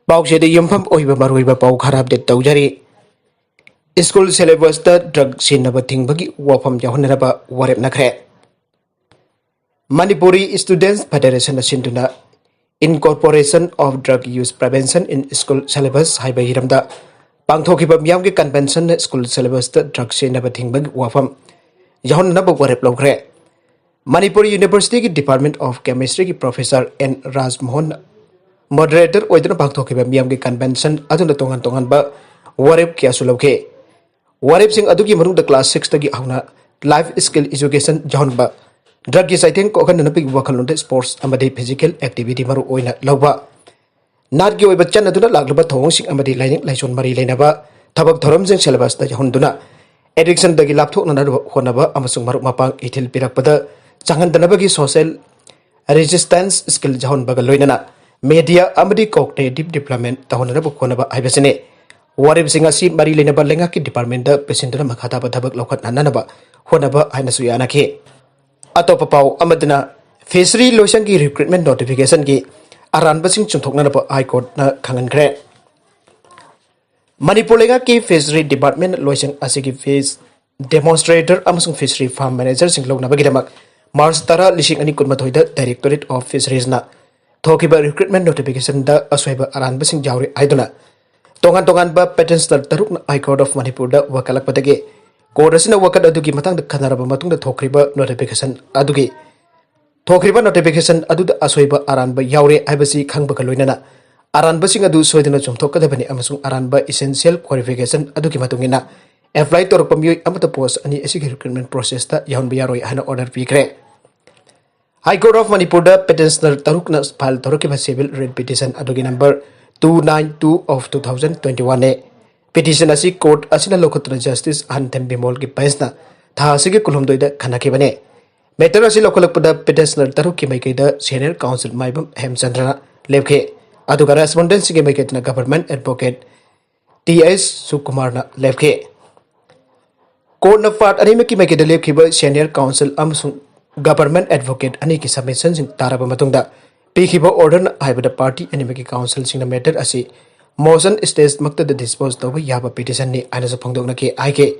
पाउसे युमफम मरुब पाउ खरा अपडेट तौजरी स्कूल सिलेबस ड्रग सिनब थिंबगी वफम याहुनरब वरेपनखरे Manipuri Students Federation सिंधुना Incorporation of Drug Use Prevention in School Syllabus हाइबा हिरमदा पांगथोखिबा मियाम के कन्वेंशन स्कूल सिलेबस ड्रग सिनब थिंबगी वफम याहुनरब वरेप लौखरे Manipur University की डिपार्टमेंट ऑफ केमिस्ट्री की प्रोफेसर एन राजमोहन Moderator ओइदन पांगथोखिबा मियाम के कन्वेंशन अदुना तोंगन तोंगनबा वरेप क्या सुलौखे वरेप सिंह अदुगी मनुंग class 6 तगी हाउना life skill education जहनबा drug की साइटें को अखन नपी वखलुंद स्पोर्ट्स अमदी फिजिकल एक्टिविटी मरु ओइना लौबा नाट की ओइबा चन अदुना लागलबा थोंग सिंह अमदी लाइनिंग लाइसोन मरी लेनबा थबक थरम जिंग सिलेबस द जहनदुना एडिक्शन दगी लापथोकना होनबा अमसुंग मरु मपांग इथिल पिरकपदा चांगनदनबगी सोशल रेजिस्टेंस स्किल जहनबा लोइनना मीडिया अमदी कॉग्निटिव डेवलपमेंट तहनरब खोनबा हाइबसने वरेब सिंह असि मरी लेनबा लेंगा की डिपार्टमेंट पेसेंटर मखाता बधबक लौखत नाननबा होनबा हाइनसु यानाखे अतोप पाउ अमदना फिशरी लोशन की रिक्रूटमेंट नोटिफिकेशन की अरानबा सिंह चुंथोकनबा हाई कोर्ट ना खंगनखरे मणिपुर लेंगा की फिशरी डिपार्टमेंट लोशन असि की फिश डेमोन्स्ट्रेटर अमसुंग फिशरी फार्म मैनेजर सिंह लौनबगिदमक मार्च 10 2023 डायरेक्टोरेट ऑफ फिशरीज ना थोकिबा रिक्रूटमेंट नोटिफिकेशन द असोइबा अरानबा सिंह जावरे आइदुना तोंगान तोंगानबा पेटेंट्स तरुक हाई कोर्ट ऑफ मणिपुर द वकलकपदगे कोर्ट असिना वकत अदुगी मतंग खनरबा मतुंग द थोखरिबा नोटिफिकेशन अदुद असोइबा अरानबा यावरे आइबसी खंगबका लोइनना अरानबा सिंह अदु सोइदना चुमथोकदबनि अमसुंग अरानबा इसेंशियल क्वालिफिकेशन अदुगी मतुंगिना एप्लाई तोरकपा मियोय अमता पोस्ट अनि एसिगी रिक्रूटमेंट प्रोसेस ता याहनबा यारोय हाना order पिखरे High Court of Manipur da petitioner tarukna file torokiba civil writ petition adogi number 292 of 2021 ne petition asi court asina lokotra justice Hantem Bimol ki paisna tha asigi kulhumdoi da khanakibane matter asi lokolakpada petitioner taruki maikai da senior counsel Maibam Hemchandra lebkhe aduga respondent sigi maikai na government advocate TS Sukumar na lebkhe court na part ani meki maikai da lebkhiba senior counsel amsung Government advocate ani ki submission sing taraba matungda pikhiba order na haibada party anime ki council sing na matter asi motion stage makta de dispose toba yaba petition ni aina sa phangdok na ke aike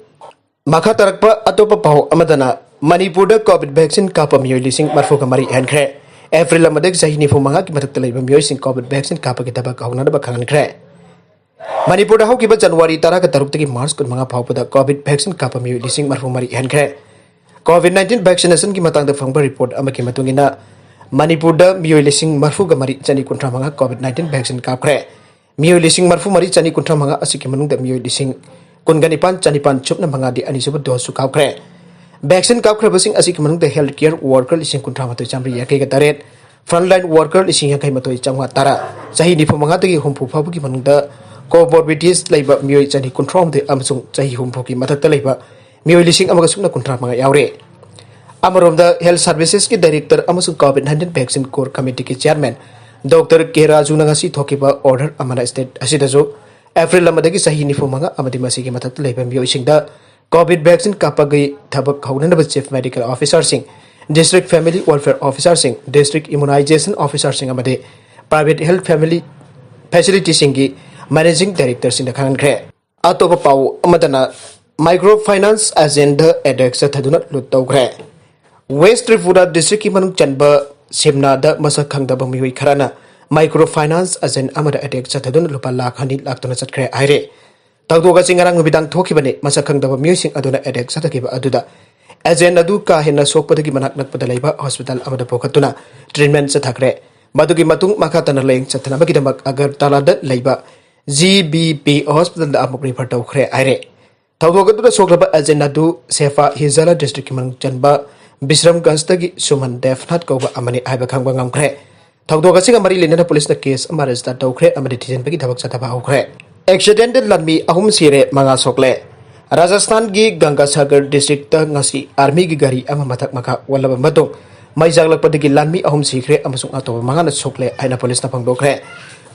makha tarakpa atopa pau amadana Manipur da covid vaccine kappa mioising marfu kamari Khnghnkhre April amadek jahi ni phumanga ki matak Leiba Mioising covid vaccine kappa ki tabak haunana ba Khnghnkhre Manipur da haukiba January 10 ka taruk tagi March 15 phaupada covid vaccine kappa mioising marfu mari Khnghnkhre COVID-19 vaccination की Matang फंगबा report अमकी मतुंगिना Manipur the मियोय लिसिंग मरफु गमरी चनी कुंट्रा मंगा COVID-19 vaccine कापखरे मियोय लिसिंग मरफु मरी चनी कुंट्रा मंगा असि मनुंग the मियोय लिसिंग कुनगनिपान चनिपान चुपना मंगा दि अनिसुब दोसु कापखरे vaccine कापखरे busing असि मनुंग the health care worker लिसिंग कुंट्रा मतोय Chamari याके ग तरेट frontline worker लिसिंग याकै मतोय चांगवा तारा चाहि निफु मंगा तगी हुमफु फाबु की मनुंग द कोमोर्बिडिटीज लैबा मियोय चनी कुंट्रा मदे अमसुंग चाहि हुमफु की मथक लैबा मियोय लिसिंग अमगा सुना कुंट्रा मंगा यावरे अमरोम द हेल्थ सर्विसेस की डायरेक्टर अमसुंग कोविड-19 वैक्सीन कोर कमिटी के चेयरमैन डॉक्टर के राजू नगासी थोकिबा ऑर्डर अमना स्टेट असिदजो एप्रिल अमदगी सही निफुमंगा अमदी मसीगी मथक लेबा मियोइसिंग द कोविड वैक्सीन कापगई थबक हौननब chief medical officer Singh district family welfare officer Singh district immunisation officer Singh अमदे private health family facility Singh की मैनेजिंग डायरेक्टर सिंह खंगनखरे अतोप पाउ अमदना माइक्रोफाइनेंस एजेंट एडेक chtthaduna लुट तौखरे वेस्ट त्रिपुरा डिस्ट्रिक्ट की मनुंग चनबा सिमना द मसक खंगदबा मियोय खराना माइक्रोफाइनेंस एजेंट अमदा अटेक chtthaduna लुपा लाख हनी लाक्तुना chtkhre आइरे तगदोगा सिंगरांग बिदांग थोखिबने मसक खंगदबा मियोयसिंग अदुना अटेक chtthkiba अदुदा एजेंट अदु का हेना सोकपदगी मनाक नकपदा लैबा हॉस्पिटल अमदा पोखतुना ट्रीटमेंट chtkhre मदुगी मतुंग मखातना लेंग chtthनबगिदमक अगरतला द लैबा GBP हॉस्पिटल द अमुक रिफर तौखरे आइरे तगदोगा सोकलबा एजेंट अदु सेफा हिजाला डिस्ट्रिक्ट की मनुंग चनबा बिश्रमगंज तगी सुमन देफनाथ कौबा अमनि आइबा खंगबा ngamkhre थौदोगा सिगा मरी लेना पुलिस न केस अमा रजिस्टर तौखरे अमदि थिजनबगी थबक चथबा हौखरे एक्सीडेंट लनमी अहुम सिरे मंगा सोकले राजस्थान की गंगासागर डिस्ट्रिक्ट ngasi आर्मी की गाड़ी अमा मथक मखा वलब मतुंग मैजागलपदगी लनमी अहुम सिखरे अमसुंग अतोबा मंगाना सोकले आइना पुलिस न फंगदोखरे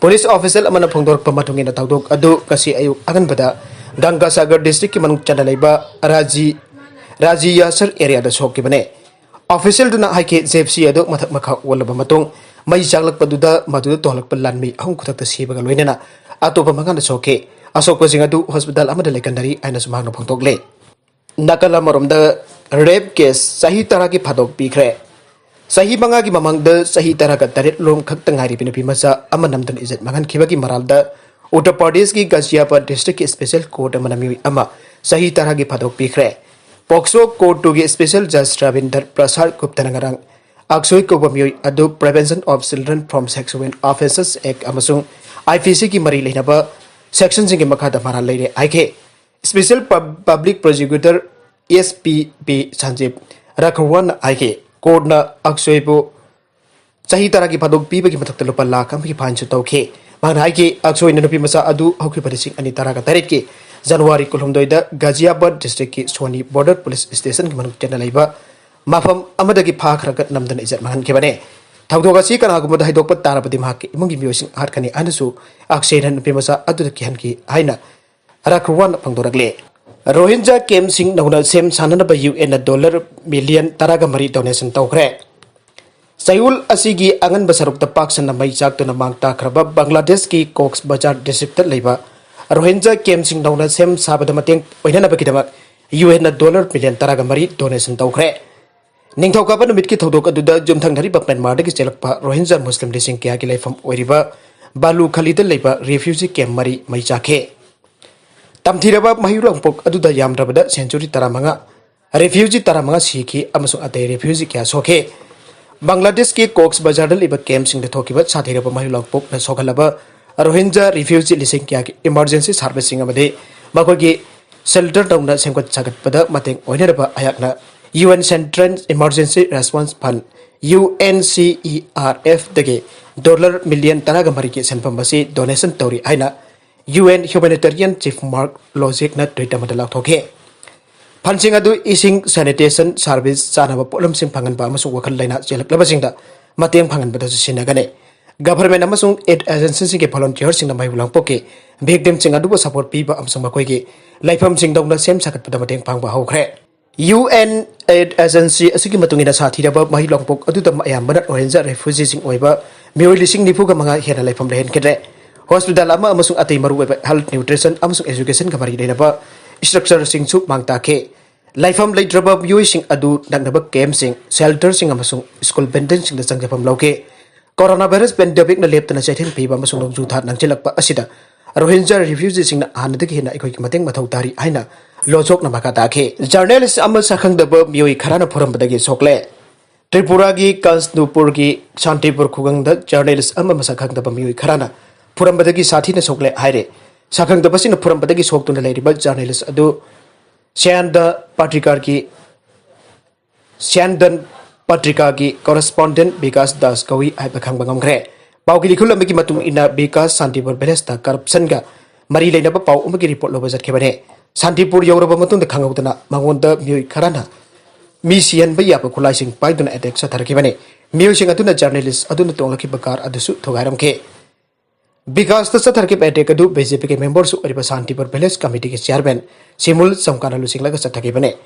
पुलिस ऑफिसर अमना फंगदोरप मतुंगिना थौदोक अदु kasi ayu aganbada Gangasagar district की मनुंग चनलैबा राजी यासर एरिया द सोकि बने ऑफिशियल दुना हाइके जेफसी अदो मथक मखा वलब मतुंग mai changlakpaduda maduda tohlakpa lanmi ahum khutakta sibaga loinena atopa mangana soke asokpa singadu hospital amada lekandari aina sumangna phangtokle nakala maromda rape case sahi taragi fadok pikhre sahi mangagi mamangda sahi taraga taret lom khakta ngari Nupimacha ama namdan Ejjat Manghnkhiba gi maralda Uttar Pradesh ki Ghaziabad district ki special court amana miui ama sahi taragi fadok pikhre Pokso court to gi special judge Ravinder Prasad Gupta ngarang aksoi ko bamioi adu Prevention of Children from Sexual Offences Act amasung IPC ki mari leinaba section sing makha da mara leire aike Special Public Prosecutor SPP Sanjib Rakhawan aike court na aksoi bu sahi taragi fadok pi bagi mathakta lupa lakh am ki fine chu tawkhe mana aike aksoi na Nupimacha adu hokri parising ani taraga tarit ki January kulhumdoi da Ghaziabad district ki Soni border police station ki manuk chena leiba mafam amadagi phakhragat namdan Ejjat Manghnkhiba ne thawdogasi kanagumda haidokpa tarabadi mahak imungi mioising harkani anasu aksena Nupimacha adu ki hanki haina Rakhawan phangdoragle Rohingya kem sing nauna sem sanana ba UN dollar million taraga mari donation tawkhre Sayul asigi angan basarukta paksan na mai jaktuna mangta khraba Bangladesh ki Cox Bazar district leiba Rohingya kem sing nauna sem sabada mateng oinana bakidama UN dollar million taraga mari donation tawkhre Ningthokapa numit ki thodok aduda jumthang dhari bapman marda ki chelakpa Rohingya Muslim lising kya ki laifam oiriba balu khalida leiba refugee camp mari mai chakhe Tamthiraba mahirang pok aduda yamrabada century taramanga refugee taramanga sikhi amasung ate refugee kya sokhe Bangladesh ki Cox Bazar dal iba camp sing de thokiba sathiraba mahirang pok na sokhalaba Rohingya refugee lising kya ki emergency servicing amade makogi shelter dawna semkat chagatpada mateng oinaraba ayakna UN Central Emergency Response Fund UNCERF dage dollar million taraga mari ki senpam basi donation tori aina UN Humanitarian Chief Mark Logic na Twitter madalak thoke Phansing adu ising sanitation service chanaba polam sing phangan ba amasung wakhal laina chelak labasingda mateng phangan bada sinagane government amasung aid agency sing ke volunteer sing na mai bulang poke victim sing adu support pi ba amsung makoi ge laifam sing dawna sem sakat pada mateng phangba haukhre UN aid agency asigi matungina sathiraba mai longpok adu tam ayam banat Rohingya refugee sing oiba mioi lising nifu ga manga hena laifam lehen kedre hospital ama amasung atei maru health nutrition amasung education ka mari leinaba structure sing chu mangta ke laifam leitraba mioi sing adu dangnaba camp sing shelter sing amasung school benden sing da changjapam lauke coronavirus pandemic na leptana chaithen piba amasung longju that nangchelakpa asida Rohingya refugee sing na anadagi hena ikoi mateng mathau tari aina lojok na makata ke journalist ama sakhangdaba mioi kharana Furmbadagi Sokle Tripura gi Santipur gi Santipur khugangda journalist ama masakhangdaba mioi kharana Furmbadagi sathi na Sokle haire sakhangdaba sina Furmbadagi soktuna leiriba journalist adu Syandan Patrika gi correspondent Vikas Das Kawi ai bakhang Khnghnkhre paugi likhul amagi matung ina Vikas Santipur belesta corruption ga mari leinaba pau amagi report loba jatkebane Santipur yoraba matung da khangawdana mangonda mioi kharana mi sian ba yaba khulai sing paiduna attack sa tharkibane mioi sing aduna journalist aduna tonglaki bakar adusu thogairam ke Vikas ta satharkib attack adu BJP ke member su oriba Santipur village committee ke chairman Simul Samkana Luchinglaga sathakibane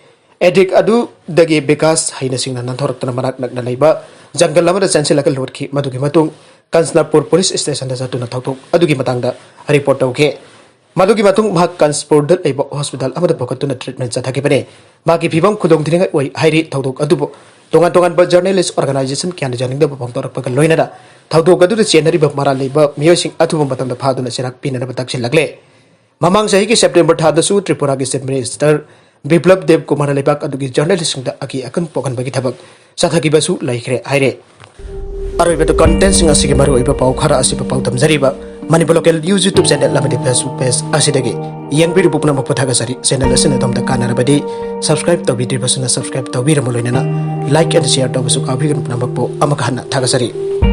attack adu dagi Vikas haina singna nanthortana manak nakna leiba jungle lamada chanselaka lotki madugi matung Khnghnkhre police station da satuna thautok adugi matangda report tawke Madugi matung mahak Kanspur dal leiba hospital amada pokatuna treatment chathakibane magi phibam khudong thiringa oi hairi thaudok adubo tongan ba journalist organization kyan janingda ba pangtor pa loinada thaudok adu chenari ba mara leiba miosing athuba matang da phaduna serak pinana bataksin lagle mamang sahi ki September thada su Tripura ki state minister Biplab Dev Kumar leibak adugi journalist da aki akan pokan bagi thabak sathakiba su laikre haire aroi beto content singa sige maru oiba pau khara asiba pau tamjariba Manipur local YouTube channel lamadi Facebook page asidagi yang biru pupna mapathaga sari channel asina tomda kanarabadi subscribe tawbidri basuna subscribe tawbiramu loinana like and share tawbusu kabigan pnamappo amakhanna thaga sari